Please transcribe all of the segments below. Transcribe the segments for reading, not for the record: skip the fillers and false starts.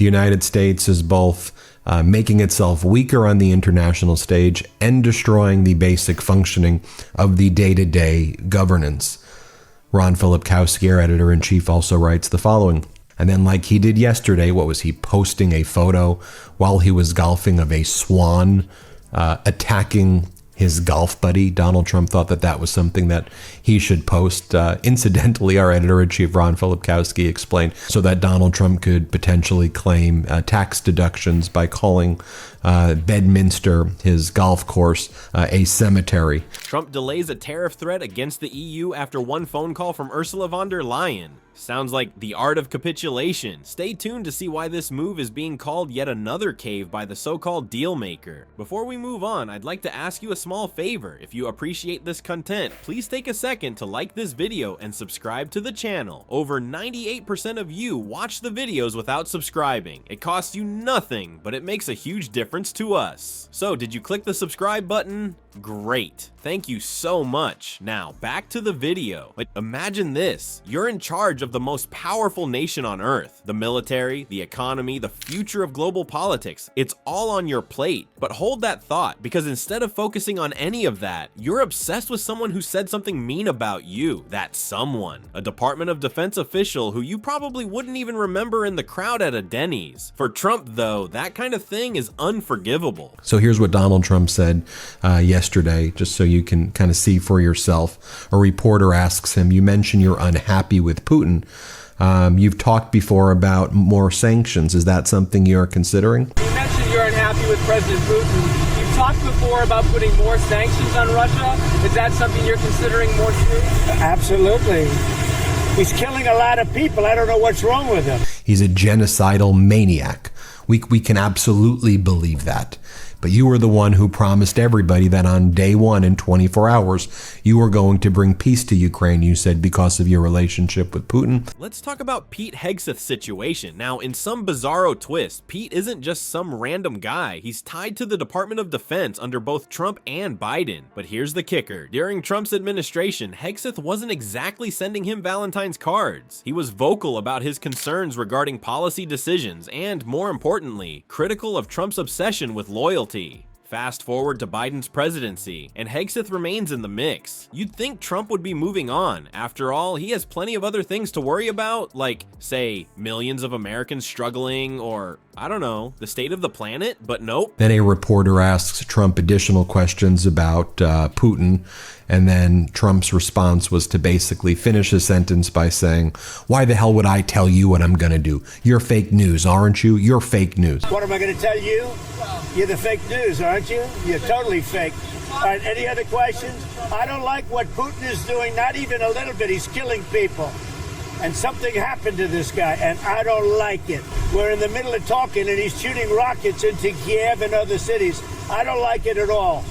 The United States is both making itself weaker on the international stage and destroying the basic functioning of the day-to-day governance. Ron Filipkowski, our editor-in-chief, also writes the following. And then, like he did yesterday, what was he posting a photo while he was golfing of a swan attacking his golf buddy? Donald Trump thought that that was something that he should post. Incidentally, our editor-in-chief, Ron Filipkowski, explained so that Donald Trump could potentially claim tax deductions by calling Bedminster, his golf course, a cemetery. Trump delays a tariff threat against the EU after one phone call from Ursula von der Leyen. Sounds like the art of capitulation. Stay tuned to see why this move is being called yet another cave by the so-called deal maker. Before we move on, I'd like to ask you a small favor. If you appreciate this content, please take a second to like this video and subscribe to the channel. Over 98% of you watch the videos without subscribing. It costs you nothing, but it makes a huge difference to us. So, did you click the subscribe button? Great. Thank you so much. Now, back to the video. But imagine this. You're in charge of the most powerful nation on earth. The military, the economy, the future of global politics. It's all on your plate. But hold that thought, because instead of focusing on any of that, you're obsessed with someone who said something mean about you. That someone. A Department of Defense official who you probably wouldn't even remember in the crowd at a Denny's. For Trump, though, that kind of thing is unforgivable. So here's what Donald Trump said yesterday, just so you can kind of see for yourself. A reporter asks him, you mentioned you're unhappy with Putin. You've talked before about more sanctions. Is that something you're considering? You mentioned you're unhappy with President Putin. You've talked before about putting more sanctions on Russia. Is that something you're considering more soon? Absolutely. He's killing a lot of people. I don't know what's wrong with him. He's a genocidal maniac. We can absolutely believe that. But you were the one who promised everybody that on day one in 24 hours, you were going to bring peace to Ukraine, you said, because of your relationship with Putin. Let's talk about Pete Hegseth's situation. Now, in some bizarro twist, Pete isn't just some random guy. He's tied to the Department of Defense under both Trump and Biden. But here's the kicker. During Trump's administration, Hegseth wasn't exactly sending him Valentine's cards. He was vocal about his concerns regarding policy decisions and, more importantly, critical of Trump's obsession with loyalty. Fast forward to Biden's presidency, and Hegseth remains in the mix. You'd think Trump would be moving on. After all, he has plenty of other things to worry about, like, say, millions of Americans struggling, or, I don't know, the state of the planet, but nope. Then a reporter asks Trump additional questions about Putin, and then Trump's response was to basically finish his sentence by saying, why the hell would I tell you what I'm gonna do? You're fake news, aren't you? You're fake news. What am I going to tell you? You're the fake news, aren't you? You're totally fake. All right, any other questions? I don't like what Putin is doing, not even a little bit. He's killing people. And something happened to this guy, and I don't like it. We're in the middle of talking, and he's shooting rockets into Kiev and other cities. I don't like it at all.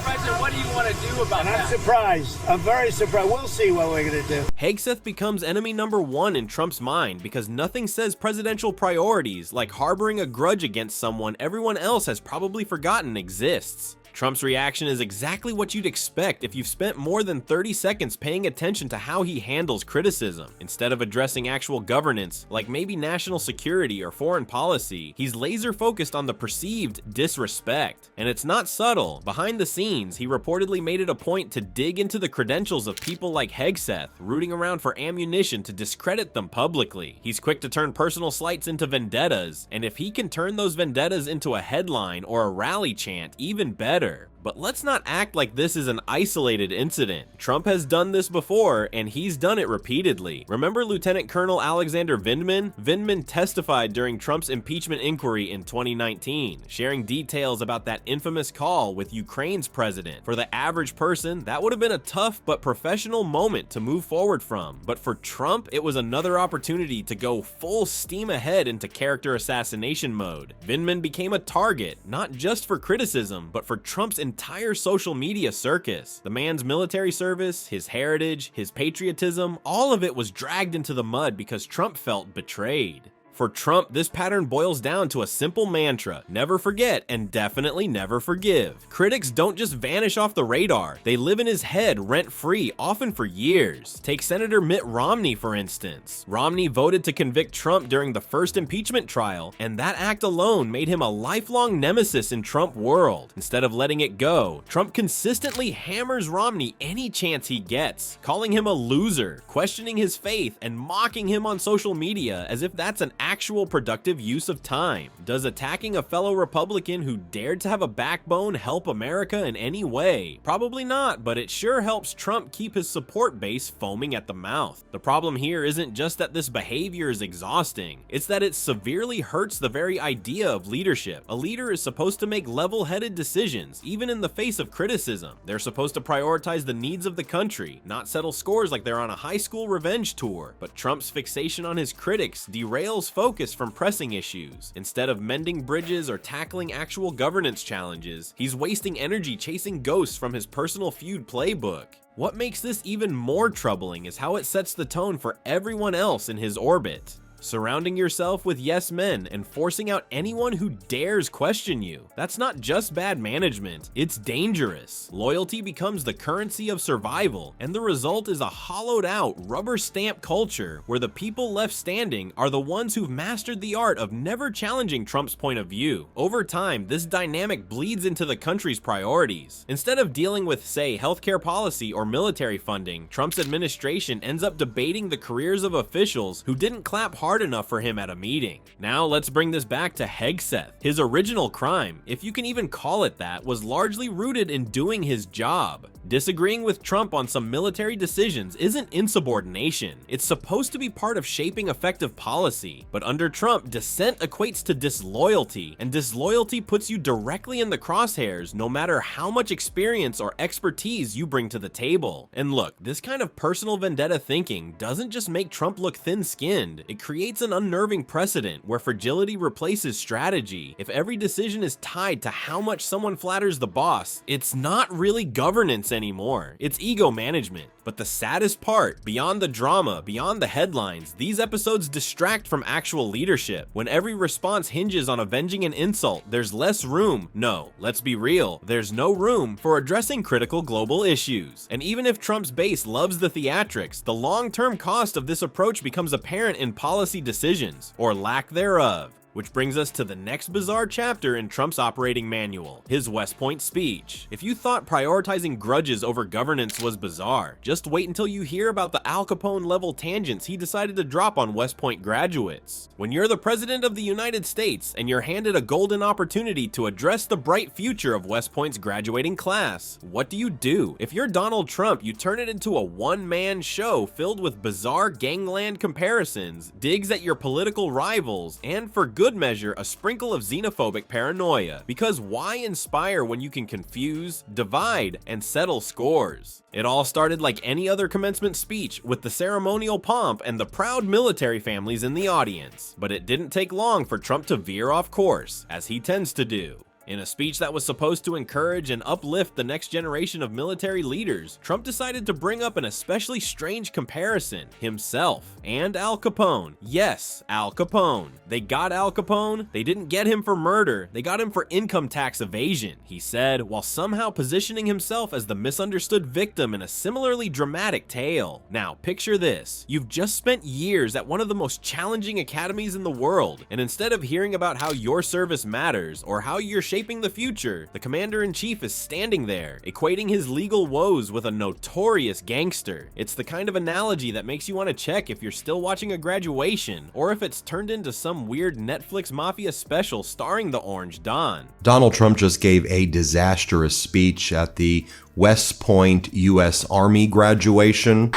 President, what do you want to do about that? I'm surprised. I'm very surprised. We'll see what we're going to do. Hegseth becomes enemy number one in Trump's mind because nothing says presidential priorities like harboring a grudge against someone everyone else has probably forgotten exists. Trump's reaction is exactly what you'd expect if you've spent more than 30 seconds paying attention to how he handles criticism. Instead of addressing actual governance, like maybe national security or foreign policy, he's laser focused on the perceived disrespect. And it's not subtle. Behind the scenes, he reportedly made it a point to dig into the credentials of people like Hegseth, rooting around for ammunition to discredit them publicly. He's quick to turn personal slights into vendettas, and if he can turn those vendettas into a headline or a rally chant, even better. But let's not act like this is an isolated incident. Trump has done this before, and he's done it repeatedly. Remember Lieutenant Colonel Alexander Vindman? Vindman testified during Trump's impeachment inquiry in 2019, sharing details about that infamous call with Ukraine's president. For the average person, that would have been a tough but professional moment to move forward from. But for Trump, it was another opportunity to go full steam ahead into character assassination mode. Vindman became a target, not just for criticism, but for Trump's entire social media circus. The man's military service, his heritage, his patriotism, all of it was dragged into the mud because Trump felt betrayed. For Trump, this pattern boils down to a simple mantra: never forget and definitely never forgive. Critics don't just vanish off the radar, they live in his head rent-free, often for years. Take Senator Mitt Romney, for instance. Romney voted to convict Trump during the first impeachment trial, and that act alone made him a lifelong nemesis in Trump world. Instead of letting it go, Trump consistently hammers Romney any chance he gets, calling him a loser, questioning his faith, and mocking him on social media as if that's an actual productive use of time. Does attacking a fellow Republican who dared to have a backbone help America in any way? Probably not, but it sure helps Trump keep his support base foaming at the mouth. The problem here isn't just that this behavior is exhausting, it's that it severely hurts the very idea of leadership. A leader is supposed to make level-headed decisions, even in the face of criticism. They're supposed to prioritize the needs of the country, not settle scores like they're on a high school revenge tour. But Trump's fixation on his critics derails focus from pressing issues. Instead of mending bridges or tackling actual governance challenges, he's wasting energy chasing ghosts from his personal feud playbook. What makes this even more troubling is how it sets the tone for everyone else in his orbit. Surrounding yourself with yes men and forcing out anyone who dares question you. That's not just bad management, it's dangerous. Loyalty becomes the currency of survival, and the result is a hollowed out, rubber stamp culture where the people left standing are the ones who've mastered the art of never challenging Trump's point of view. Over time, this dynamic bleeds into the country's priorities. Instead of dealing with, say, healthcare policy or military funding, Trump's administration ends up debating the careers of officials who didn't clap hard enough for him at a meeting. Now let's bring this back to Hegseth. His original crime, if you can even call it that, was largely rooted in doing his job. Disagreeing with Trump on some military decisions isn't insubordination. It's supposed to be part of shaping effective policy. But under Trump, dissent equates to disloyalty, and disloyalty puts you directly in the crosshairs no matter how much experience or expertise you bring to the table. And look, this kind of personal vendetta thinking doesn't just make Trump look thin-skinned, it creates an unnerving precedent where fragility replaces strategy. If every decision is tied to how much someone flatters the boss, it's not really governance anymore. It's ego management. But the saddest part, beyond the drama, beyond the headlines, these episodes distract from actual leadership. When every response hinges on avenging an insult, there's less room, no, let's be real, there's no room for addressing critical global issues. And even if Trump's base loves the theatrics, the long-term cost of this approach becomes apparent in policy decisions, or lack thereof. Which brings us to the next bizarre chapter in Trump's operating manual, his West Point speech. If you thought prioritizing grudges over governance was bizarre, just wait until you hear about the Al Capone level tangents he decided to drop on West Point graduates. When you're the President of the United States and you're handed a golden opportunity to address the bright future of West Point's graduating class, what do? If you're Donald Trump, you turn it into a one-man show filled with bizarre gangland comparisons, digs at your political rivals, and for good measure, a sprinkle of xenophobic paranoia. Because why inspire when you can confuse, divide, and settle scores? It all started like any other commencement speech, with the ceremonial pomp and the proud military families in the audience. But it didn't take long for Trump to veer off course, as he tends to do. In a speech that was supposed to encourage and uplift the next generation of military leaders, Trump decided to bring up an especially strange comparison: himself and Al Capone. Yes, Al Capone. They got Al Capone, they didn't get him for murder, they got him for income tax evasion, he said, while somehow positioning himself as the misunderstood victim in a similarly dramatic tale. Now, picture this. You've just spent years at one of the most challenging academies in the world, and instead of hearing about how your service matters or how you're shaping the future, the commander-in-chief is standing there, equating his legal woes with a notorious gangster. It's the kind of analogy that makes you want to check if you're still watching a graduation, or if it's turned into some weird Netflix mafia special starring the Orange Don. Donald Trump just gave a disastrous speech at the West Point U.S. Army graduation.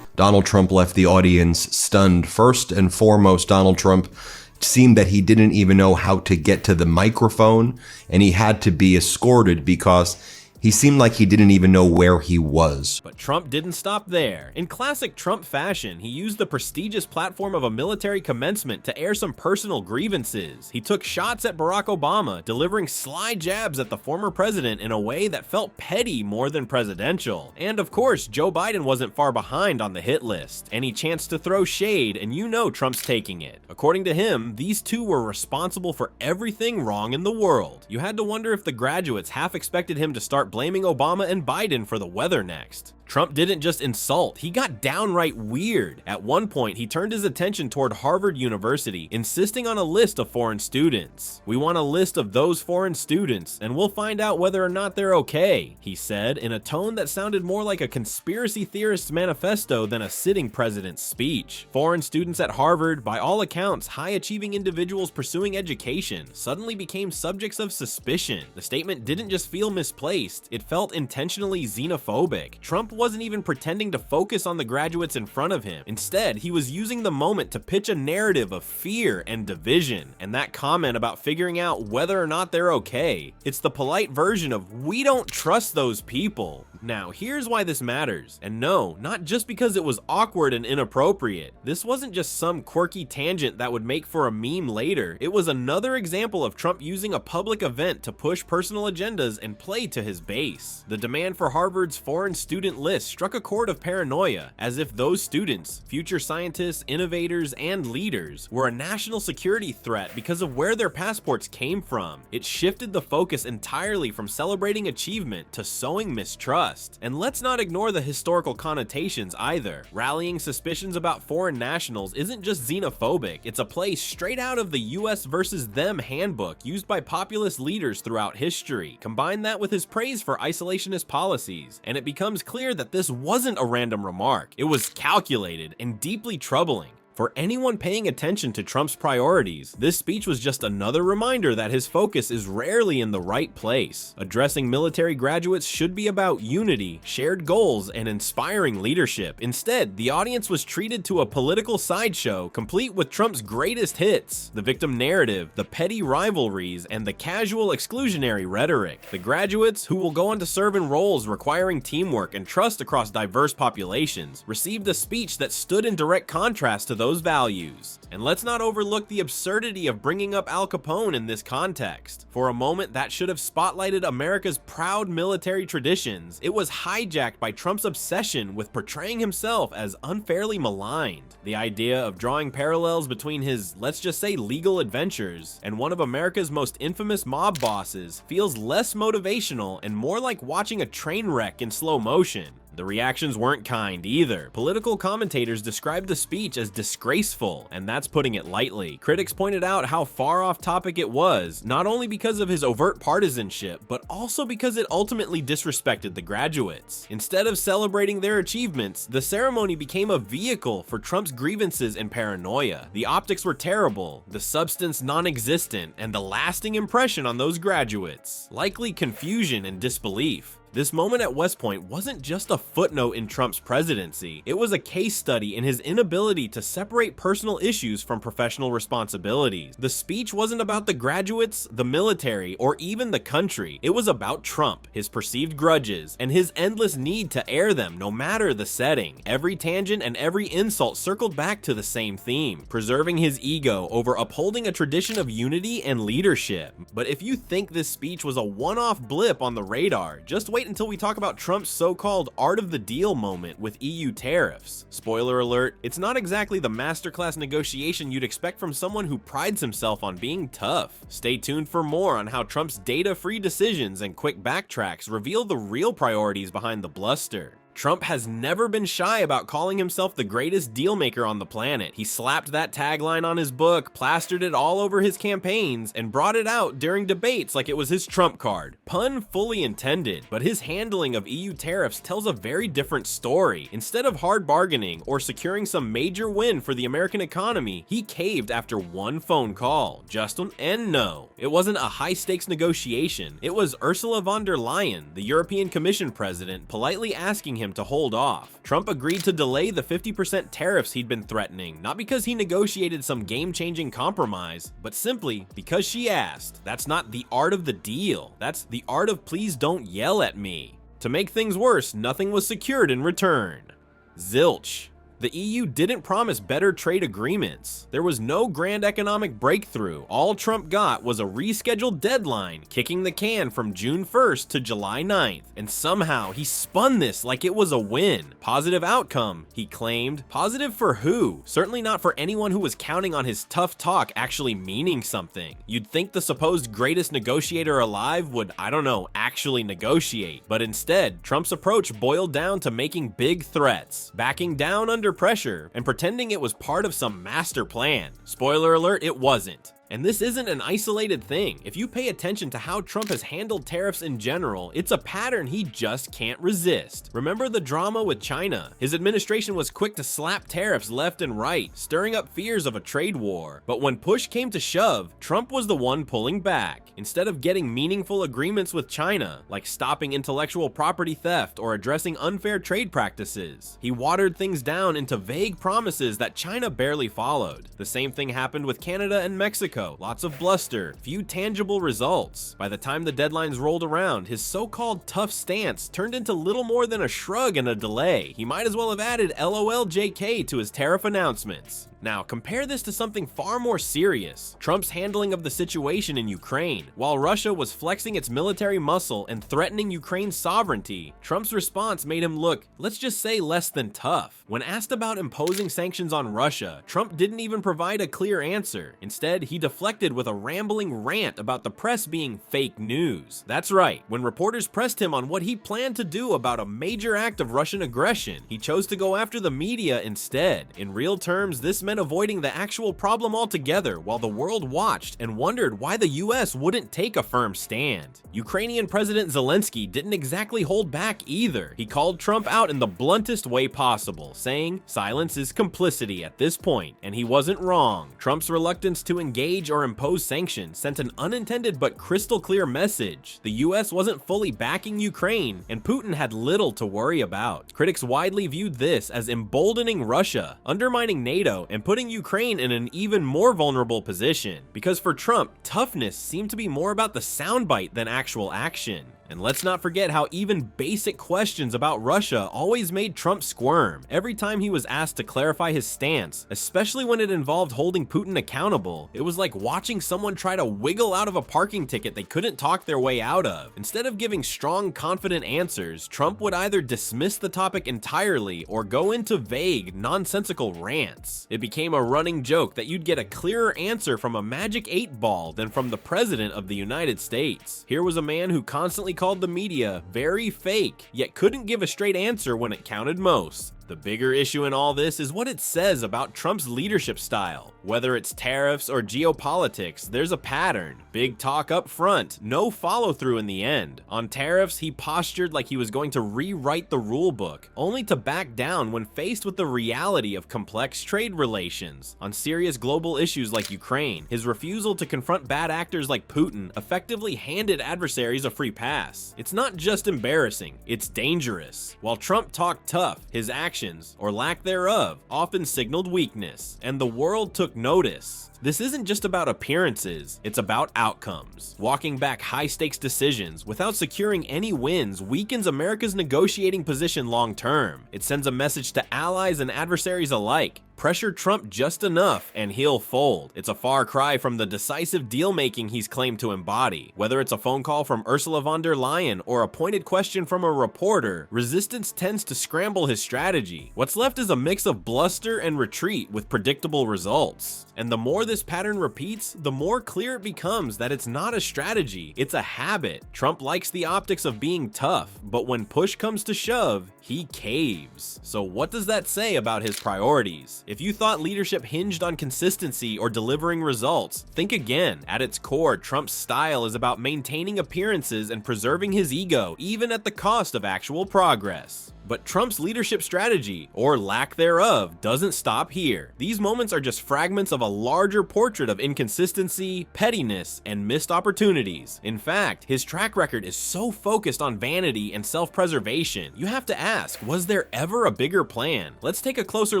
Donald Trump left the audience stunned. First and foremost, Donald Trump seemed that he didn't even know how to get to the microphone, and he had to be escorted because He seemed like he didn't even know where he was. But Trump didn't stop there. In classic Trump fashion, he used the prestigious platform of a military commencement to air some personal grievances. He took shots at Barack Obama, delivering sly jabs at the former president in a way that felt petty more than presidential. And of course, Joe Biden wasn't far behind on the hit list. Any chance to throw shade, and you know Trump's taking it. According to him, these two were responsible for everything wrong in the world. You had to wonder if the graduates half expected him to start blaming Obama and Biden for the weather next. Trump didn't just insult, he got downright weird. At one point, he turned his attention toward Harvard University, insisting on a list of foreign students. "We want a list of those foreign students, and we'll find out whether or not they're okay," he said, in a tone that sounded more like a conspiracy theorist's manifesto than a sitting president's speech. Foreign students at Harvard, by all accounts high-achieving individuals pursuing education, suddenly became subjects of suspicion. The statement didn't just feel misplaced, it felt intentionally xenophobic. Trump wasn't even pretending to focus on the graduates in front of him. Instead, he was using the moment to pitch a narrative of fear and division. And that comment about figuring out whether or not they're okay, it's the polite version of "we don't trust those people." Now, here's why this matters. And no, not just because it was awkward and inappropriate. This wasn't just some quirky tangent that would make for a meme later. It was another example of Trump using a public event to push personal agendas and play to his base. The demand for Harvard's foreign student list struck a chord of paranoia, as if those students, future scientists, innovators, and leaders, were a national security threat because of where their passports came from. It shifted the focus entirely from celebrating achievement to sowing mistrust. And let's not ignore the historical connotations either. Rallying suspicions about foreign nationals isn't just xenophobic, it's a play straight out of the US versus them handbook used by populist leaders throughout history. Combine that with his praise for isolationist policies, and it becomes clear that this wasn't a random remark. It was calculated and deeply troubling. For anyone paying attention to Trump's priorities, this speech was just another reminder that his focus is rarely in the right place. Addressing military graduates should be about unity, shared goals, and inspiring leadership. Instead, the audience was treated to a political sideshow complete with Trump's greatest hits: the victim narrative, the petty rivalries, and the casual exclusionary rhetoric. The graduates, who will go on to serve in roles requiring teamwork and trust across diverse populations, received a speech that stood in direct contrast to those values. And let's not overlook the absurdity of bringing up Al Capone in this context. For a moment that should have spotlighted America's proud military traditions, it was hijacked by Trump's obsession with portraying himself as unfairly maligned. The idea of drawing parallels between his, let's just say, legal adventures and one of America's most infamous mob bosses feels less motivational and more like watching a train wreck in slow motion. The reactions weren't kind either. Political commentators described the speech as disgraceful, and that's putting it lightly. Critics pointed out how far off topic it was, not only because of his overt partisanship, but also because it ultimately disrespected the graduates. Instead of celebrating their achievements, the ceremony became a vehicle for Trump's grievances and paranoia. The optics were terrible, the substance non-existent, and the lasting impression on those graduates likely confusion and disbelief. This moment at West Point wasn't just a footnote in Trump's presidency, it was a case study in his inability to separate personal issues from professional responsibilities. The speech wasn't about the graduates, the military, or even the country. It was about Trump, his perceived grudges, and his endless need to air them no matter the setting. Every tangent and every insult circled back to the same theme, preserving his ego over upholding a tradition of unity and leadership. But if you think this speech was a one-off blip on the radar, just wait until we talk about Trump's so-called art of the deal moment with EU tariffs. Spoiler alert, it's not exactly the masterclass negotiation you'd expect from someone who prides himself on being tough. Stay tuned for more on how Trump's data-free decisions and quick backtracks reveal the real priorities behind the bluster. Trump has never been shy about calling himself the greatest dealmaker on the planet. He slapped that tagline on his book, plastered it all over his campaigns, and brought it out during debates like it was his trump card. Pun fully intended, but his handling of EU tariffs tells a very different story. Instead of hard bargaining or securing some major win for the American economy, he caved after one phone call. Just and no. It wasn't a high-stakes negotiation. It was Ursula von der Leyen, the European Commission President, politely asking him him to hold off. Trump agreed to delay the 50% tariffs he'd been threatening, not because he negotiated some game-changing compromise, but simply because she asked. That's not the art of the deal. That's the art of please don't yell at me. To make things worse, nothing was secured in return. Zilch. The EU didn't promise better trade agreements. There was no grand economic breakthrough. All Trump got was a rescheduled deadline, kicking the can from June 1st to July 9th. And somehow he spun this like it was a win. Positive outcome, he claimed. Positive for who? Certainly not for anyone who was counting on his tough talk actually meaning something. You'd think the supposed greatest negotiator alive would, I don't know, actually negotiate. But instead, Trump's approach boiled down to making big threats, backing down under pressure, and pretending it was part of some master plan. Spoiler alert, it wasn't. And this isn't an isolated thing. If you pay attention to how Trump has handled tariffs in general, it's a pattern he just can't resist. Remember the drama with China? His administration was quick to slap tariffs left and right, stirring up fears of a trade war. But when push came to shove, Trump was the one pulling back. Instead of getting meaningful agreements with China, like stopping intellectual property theft or addressing unfair trade practices, he watered things down into vague promises that China barely followed. The same thing happened with Canada and Mexico. Lots of bluster, few tangible results. By the time the deadlines rolled around, his so-called tough stance turned into little more than a shrug and a delay. He might as well have added LOL JK to his tariff announcements. Now, compare this to something far more serious, Trump's handling of the situation in Ukraine. While Russia was flexing its military muscle and threatening Ukraine's sovereignty, Trump's response made him look, let's just say, less than tough. When asked about imposing sanctions on Russia, Trump didn't even provide a clear answer. Instead, he deflected with a rambling rant about the press being fake news. That's right, when reporters pressed him on what he planned to do about a major act of Russian aggression, he chose to go after the media instead. In real terms, this meant avoiding the actual problem altogether while the world watched and wondered why the US wouldn't take a firm stand. Ukrainian President Zelensky didn't exactly hold back either. He called Trump out in the bluntest way possible, saying silence is complicity at this point, and he wasn't wrong. Trump's reluctance to engage or impose sanctions sent an unintended but crystal clear message. The US wasn't fully backing Ukraine, and Putin had little to worry about. Critics widely viewed this as emboldening Russia, undermining NATO, and putting Ukraine in an even more vulnerable position. Because for Trump, toughness seemed to be more about the soundbite than actual action. And let's not forget how even basic questions about Russia always made Trump squirm. Every time he was asked to clarify his stance, especially when it involved holding Putin accountable, it was like watching someone try to wiggle out of a parking ticket they couldn't talk their way out of. Instead of giving strong, confident answers, Trump would either dismiss the topic entirely or go into vague, nonsensical rants. It became a running joke that you'd get a clearer answer from a magic 8-ball than from the President of the United States. Here was a man who constantly called the media very fake, yet couldn't give a straight answer when it counted most. The bigger issue in all this is what it says about Trump's leadership style. Whether it's tariffs or geopolitics, there's a pattern. Big talk up front, no follow-through in the end. On tariffs, he postured like he was going to rewrite the rule book, only to back down when faced with the reality of complex trade relations. On serious global issues like Ukraine, his refusal to confront bad actors like Putin effectively handed adversaries a free pass. It's not just embarrassing, it's dangerous. While Trump talked tough, his actions, or lack thereof, often signaled weakness, and the world took notice. This isn't just about appearances, it's about outcomes. Walking back high-stakes decisions without securing any wins weakens America's negotiating position long-term. It sends a message to allies and adversaries alike. Pressure Trump just enough and he'll fold. It's a far cry from the decisive deal-making he's claimed to embody. Whether it's a phone call from Ursula von der Leyen or a pointed question from a reporter, resistance tends to scramble his strategy. What's left is a mix of bluster and retreat with predictable results. And the more this pattern repeats, the more clear it becomes that it's not a strategy, it's a habit. Trump likes the optics of being tough, but when push comes to shove, he caves. So what does that say about his priorities? If you thought leadership hinged on consistency or delivering results, think again. At its core, Trump's style is about maintaining appearances and preserving his ego, even at the cost of actual progress. But Trump's leadership strategy, or lack thereof, doesn't stop here. These moments are just fragments of a larger portrait of inconsistency, pettiness, and missed opportunities. In fact, his track record is so focused on vanity and self-preservation, you have to ask, was there ever a bigger plan? Let's take a closer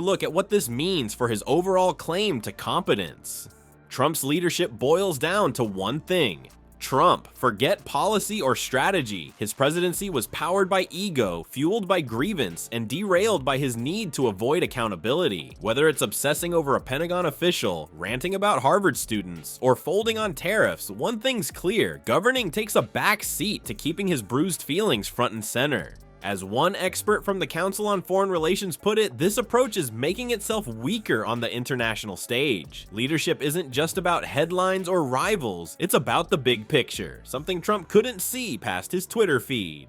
look at what this means for his overall claim to competence. Trump's leadership boils down to one thing: Trump. Forget policy or strategy. His presidency was powered by ego, fueled by grievance, and derailed by his need to avoid accountability. Whether it's obsessing over a Pentagon official, ranting about Harvard students, or folding on tariffs, one thing's clear: governing takes a back seat to keeping his bruised feelings front and center. As one expert from the Council on Foreign Relations put it, this approach is making itself weaker on the international stage. Leadership isn't just about headlines or rivals, it's about the big picture, something Trump couldn't see past his Twitter feed.